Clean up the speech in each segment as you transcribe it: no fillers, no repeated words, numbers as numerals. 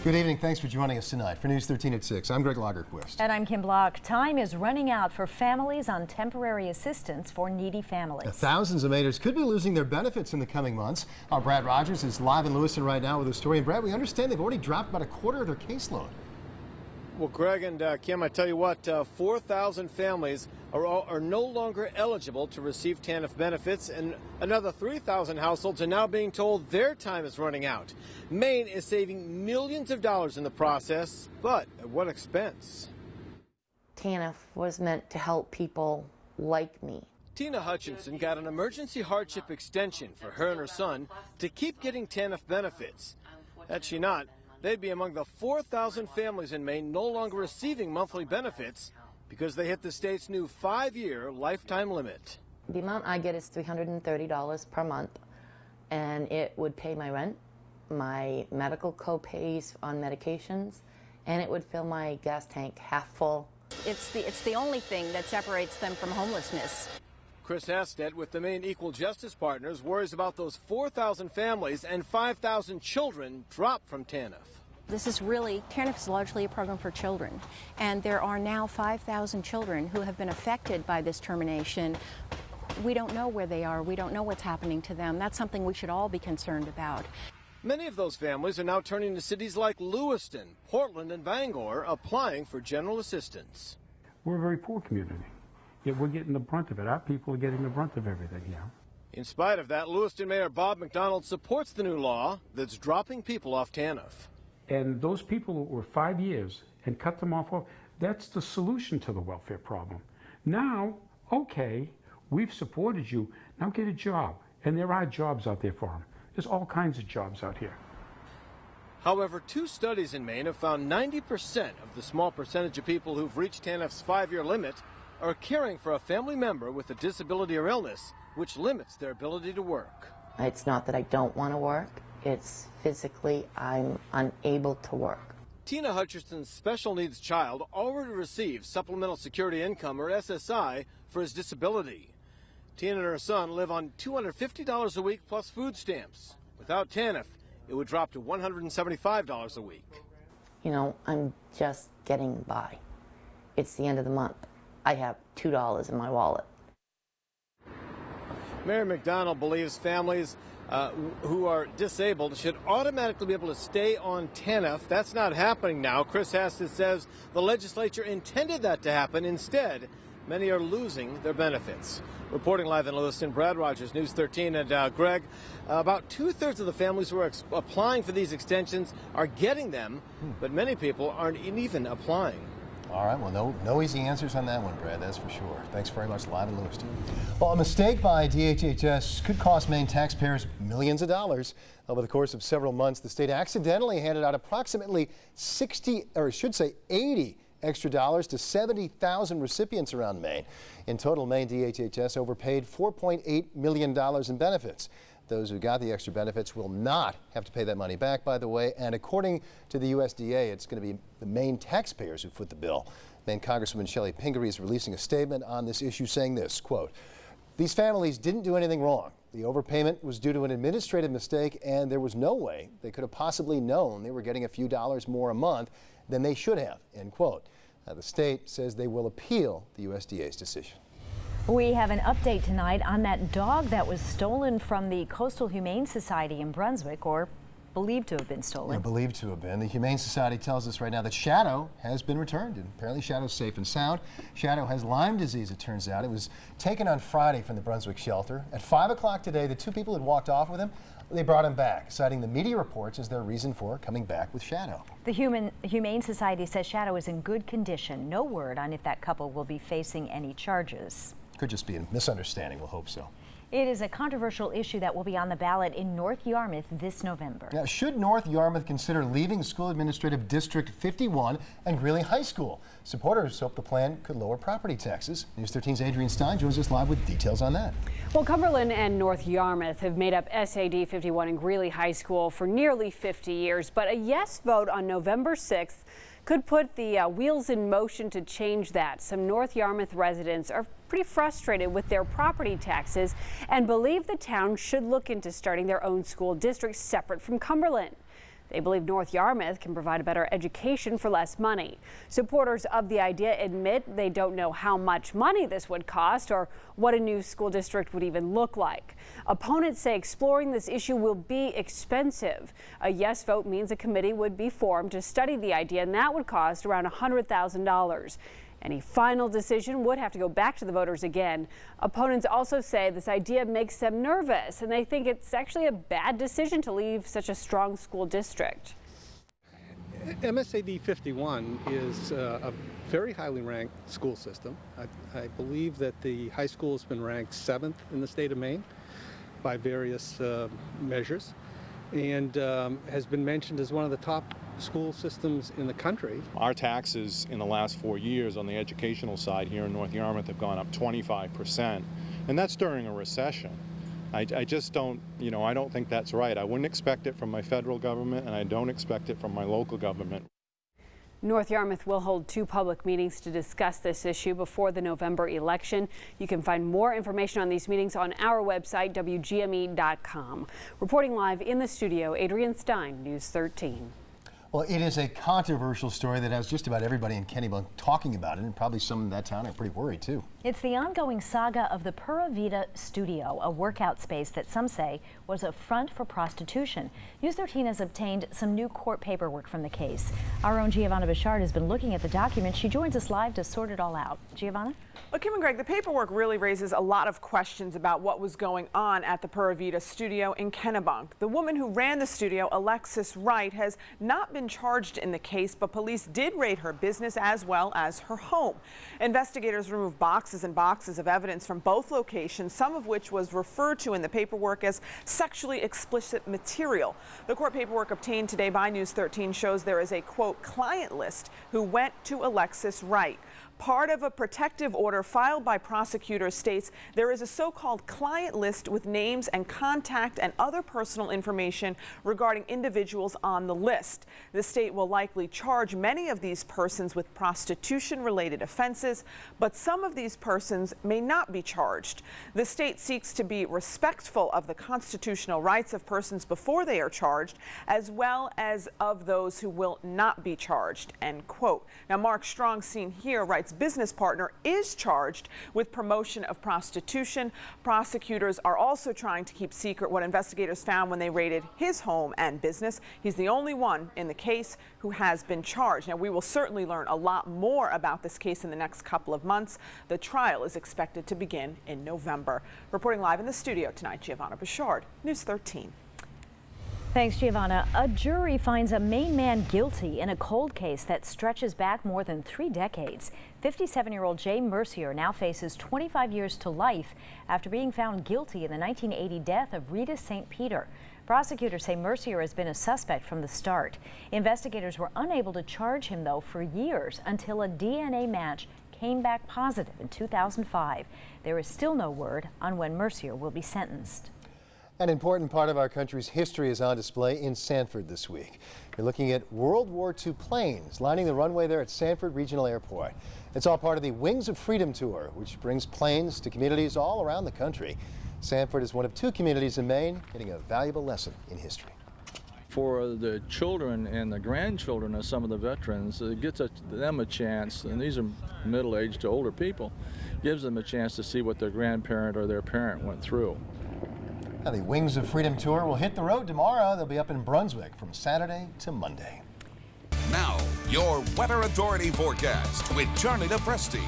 Good evening. Thanks for joining us tonight for News 13 at 6. I'm Greg Lagerquist. And I'm Kim Block. Time is running out for families on temporary assistance for needy families. Thousands of Mainers could be losing their benefits in the coming months. Our Brad Rogers is live in Lewiston right now with a story. And Brad, we understand they've already dropped about a quarter of their caseload. Well, Greg and Kim, I tell you what, 4,000 families are no longer eligible to receive TANF benefits, and another 3,000 households are now being told their time is running out. Maine is saving millions of dollars in the process, but at what expense? TANF was meant to help people like me. Tina Hutchinson got an emergency hardship extension for her and her son to keep getting TANF benefits. Had she not, they'd be among the 4,000 families in Maine no longer receiving monthly benefits because they hit the state's new 5-year lifetime limit. The amount I get is $330 per month, and it would pay my rent, my medical co-pays on medications, and it would fill my gas tank half full. It's the only thing that separates them from homelessness. Chris Hasted with the Maine Equal Justice Partners worries about those 4,000 families and 5,000 children dropped from TANF. TANF is largely a program for children, and there are now 5,000 children who have been affected by this termination. We don't know where they are. We don't know what's happening to them. That's something we should all be concerned about. Many of those families are now turning to cities like Lewiston, Portland, and Bangor, applying for general assistance. We're a very poor community, yet we're getting the brunt of it. Our people are getting the brunt of everything here. In spite of that, Lewiston Mayor Bob McDonald supports the new law that's dropping people off TANF. And those people who were 5 years and cut them off, that's the solution to the welfare problem. Now, okay, we've supported you, now get a job. And there are jobs out there for them. There's all kinds of jobs out here. However, 2 studies in Maine have found 90% of the small percentage of people who've reached TANF's 5-year limit are caring for a family member with a disability or illness, which limits their ability to work. It's not that I don't want to work, it's physically I'm unable to work. Tina Hutchinson's special needs child already receives Supplemental Security Income, or SSI, for his disability. Tina and her son live on $250 a week plus food stamps. Without TANF, it would drop to $175 a week. You know, I'm just getting by. It's the end of the month. I have $2 in my wallet. Mayor McDonald believes families who are disabled should automatically be able to stay on TANF. That's not happening now. Chris Hasted says the legislature intended that to happen. Instead, many are losing their benefits. Reporting live in Lewiston, Brad Rogers, News 13. And Greg, about 2/3 of the families who are applying for these extensions are getting them, but many people aren't even applying. All right, well, no easy answers on that one, Brad, that's for sure. Thanks very much, live in Lewiston. Well, a mistake by DHHS could cost Maine taxpayers millions of dollars. Over the course of several months, the state accidentally handed out approximately 80 extra dollars to 70,000 recipients around Maine. In total, Maine DHHS overpaid $4.8 million in benefits. Those who got the extra benefits will not have to pay that money back, by the way, and according to the USDA, it's going to be the Maine taxpayers who foot the bill. Maine Congresswoman Shelley Pingree is releasing a statement on this issue saying this, quote, "These families didn't do anything wrong. The overpayment was due to an administrative mistake, and there was no way they could have possibly known they were getting a few dollars more a month than they should have," end quote. The state says they will appeal the USDA's decision. We have an update tonight on that dog that was stolen from the Coastal Humane Society in Brunswick, or believed to have been stolen. Yeah, believed to have been. The Humane Society tells us right now that Shadow has been returned, and apparently Shadow's safe and sound. Shadow has Lyme disease, it turns out. It was taken on Friday from the Brunswick shelter. At 5 o'clock today, the 2 people who had walked off with him, they brought him back, citing the media reports as their reason for coming back with Shadow. The Humane Society says Shadow is in good condition. No word on if that couple will be facing any charges. Could just be a misunderstanding, we'll hope so. It is a controversial issue that will be on the ballot in North Yarmouth this November. Now, should North Yarmouth consider leaving School Administrative District 51 and Greeley High School? Supporters hope the plan could lower property taxes. News 13's Adrian Stein joins us live with details on that. Well, Cumberland and North Yarmouth have made up SAD 51 and Greeley High School for nearly 50 years, but a yes vote on November 6th could put the wheels in motion to change that. Some North Yarmouth residents are pretty frustrated with their property taxes and believe the town should look into starting their own school district separate from Cumberland. They believe North Yarmouth can provide a better education for less money. Supporters of the idea admit they don't know how much money this would cost or what a new school district would even look like. Opponents say exploring this issue will be expensive. A yes vote means a committee would be formed to study the idea, and that would cost around $100,000. Any final decision would have to go back to the voters again. Opponents also say this idea makes them nervous, and they think it's actually a bad decision to leave such a strong school district. MSAD 51 is a very highly ranked school system. I believe that the high school has been ranked 7th in the state of Maine by various measures, and has been mentioned as one of the top school systems in the country. Our taxes in the last 4 years on the educational side here in North Yarmouth have gone up 25%, and that's during a recession. I just don't, I don't think that's right. I wouldn't expect it from my federal government, and I don't expect it from my local government. North Yarmouth will hold 2 public meetings to discuss this issue before the November election. You can find more information on these meetings on our website, WGME.com. Reporting live in the studio, Adrienne Stein, News 13. Well, it is a controversial story that has just about everybody in Kennebunk talking about it, and probably some in that town are pretty worried too. It's the ongoing saga of the Pura Vida Studio, a workout space that some say was a front for prostitution. News 13 has obtained some new court paperwork from the case. Our own Giovanna Bichard has been looking at the documents. She joins us live to sort it all out. Giovanna? Well, Kim and Greg, the paperwork really raises a lot of questions about what was going on at the Pura Vida Studio in Kennebunk. The woman who ran the studio, Alexis Wright, has not been charged in the case, but police did raid her business as well as her home. Investigators removed boxes and boxes of evidence from both locations, some of which was referred to in the paperwork as sexually explicit material. The court paperwork obtained today by News 13 shows there is a, quote, client list who went to Alexis Wright. Part of a protective order filed by prosecutors states there is a so-called client list with names and contact and other personal information regarding individuals on the list. The state will likely charge many of these persons with prostitution-related offenses, but some of these persons may not be charged. The state seeks to be respectful of the constitutional rights of persons before they are charged, as well as of those who will not be charged, end quote. Now, Mark Strong, seen here, writes business partner is charged with promotion of prostitution. Prosecutors are also trying to keep secret what investigators found when they raided his home and business. He's the only one in the case who has been charged. Now, we will certainly learn a lot more about this case in the next couple of months. The trial is expected to begin in November. Reporting live in the studio tonight, Giovanna Bichard, News 13. Thanks, Giovanna. A jury finds a Maine man guilty in a cold case that stretches back more than 3 decades. 57-year-old Jay Mercier now faces 25 years to life after being found guilty in the 1980 death of Rita St. Peter. Prosecutors say Mercier has been a suspect from the start. Investigators were unable to charge him, though, for years until a DNA match came back positive in 2005. There is still no word on when Mercier will be sentenced. An important part of our country's history is on display in Sanford this week. We're looking at World War II planes lining the runway there at Sanford Regional Airport. It's all part of the Wings of Freedom tour, which brings planes to communities all around the country. Sanford is one of 2 communities in Maine getting a valuable lesson in history. For the children and the grandchildren of some of the veterans, it gets them a chance, and these are middle-aged to older people, gives them a chance to see what their grandparent or their parent went through. Now, the Wings of Freedom tour will hit the road tomorrow. They'll be up in Brunswick from Saturday to Monday. Now, your Weather Authority forecast with Charlie DePresti.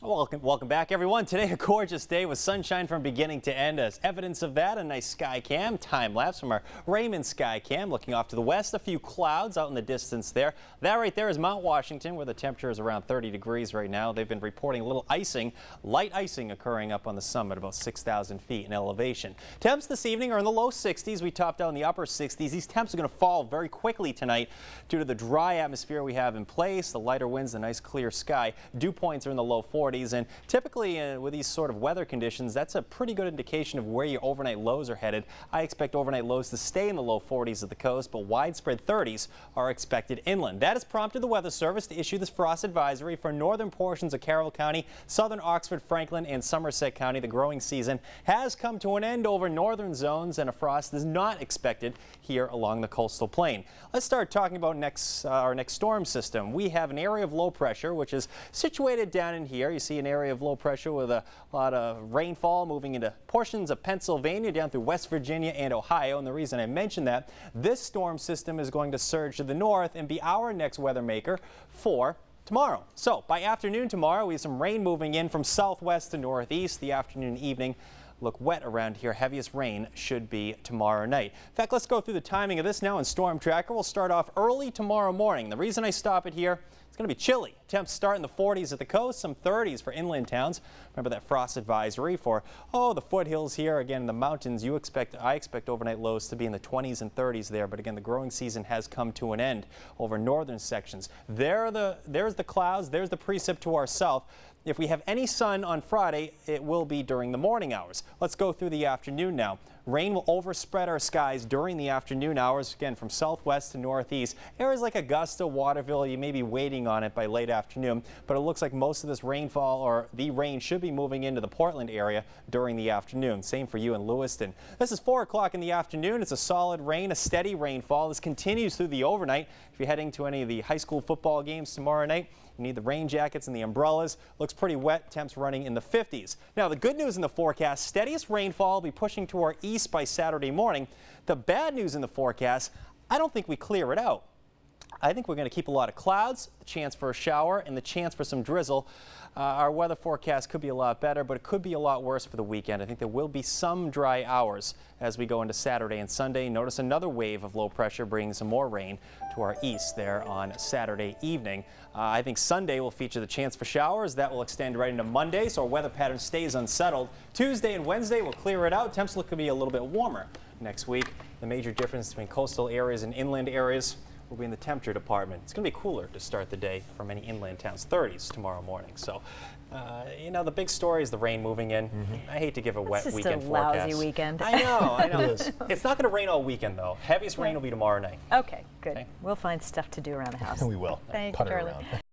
Welcome back, everyone. Today, a gorgeous day with sunshine from beginning to end. As evidence of that, a nice sky cam, time lapse from our Raymond sky cam. Looking off to the west, a few clouds out in the distance there. That right there is Mount Washington, where the temperature is around 30 degrees right now. They've been reporting a little icing, light icing occurring up on the summit, about 6,000 feet in elevation. Temps this evening are in the low 60s. We topped out in the upper 60s. These temps are going to fall very quickly tonight due to the dry atmosphere we have in place, the lighter winds, the nice clear sky. Dew points are in the low 40s. 40s, and typically with these sort of weather conditions, that's a pretty good indication of where your overnight lows are headed. I expect overnight lows to stay in the low 40s at the coast, but widespread 30s are expected inland. That has prompted the Weather Service to issue this frost advisory for northern portions of Carroll County, southern Oxford, Franklin, and Somerset County. The growing season has come to an end over northern zones, and a frost is not expected here along the coastal plain. Let's start talking about our next storm system. We have an area of low pressure, which is situated down in here. You see an area of low pressure with a lot of rainfall moving into portions of Pennsylvania, down through West Virginia and Ohio. And the reason I mention that, this storm system is going to surge to the north and be our next weather maker for tomorrow. So by afternoon tomorrow, we have some rain moving in from southwest to northeast. The afternoon and evening look wet around here. Heaviest rain should be tomorrow night. In fact, let's go through the timing of this now in Storm Tracker. We'll start off early tomorrow morning. The reason I stop it here, it's going to be chilly. Temps start in the 40s at the coast, some 30s for inland towns. Remember that frost advisory for, the foothills here. Again, the mountains, I expect overnight lows to be in the 20s and 30s there. But again, the growing season has come to an end over northern sections. There's the clouds. There's the precip to our south. If we have any sun on Friday, it will be during the morning hours. Let's go through the afternoon now. Rain will overspread our skies during the afternoon hours, again from southwest to northeast. Areas like Augusta, Waterville, you may be waiting on it by late afternoon, but it looks like most of this rainfall, or the rain, should be moving into the Portland area during the afternoon. Same for you in Lewiston. This is 4 o'clock in the afternoon. It's a solid rain, a steady rainfall. This continues through the overnight. If you're heading to any of the high school football games tomorrow night, you need the rain jackets and the umbrellas. Looks pretty wet. Temps running in the 50s. Now, the good news in the forecast, steadiest rainfall will be pushing to our east by Saturday morning. The bad news in the forecast, I don't think we clear it out. I think we're going to keep a lot of clouds, the chance for a shower, and the chance for some drizzle. Our weather forecast could be a lot better, but it could be a lot worse for the weekend. I think there will be some dry hours as we go into Saturday and Sunday. Notice another wave of low pressure bringing some more rain to our east there on Saturday evening. I think Sunday will feature the chance for showers. That will extend right into Monday, so our weather pattern stays unsettled. Tuesday and Wednesday will clear it out. Temps look to be a little bit warmer next week. The major difference between coastal areas and inland areas will be in the temperature department. It's going to be cooler to start the day for many inland towns, 30s tomorrow morning. So, the big story is the rain moving in. I hate to give a wet weekend forecast. It's just a lousy weekend. I know. It's not going to rain all weekend, though. Heaviest rain will be tomorrow night. Okay, good. Okay. We'll find stuff to do around the house. We will. Thanks, Putter Charlie. around.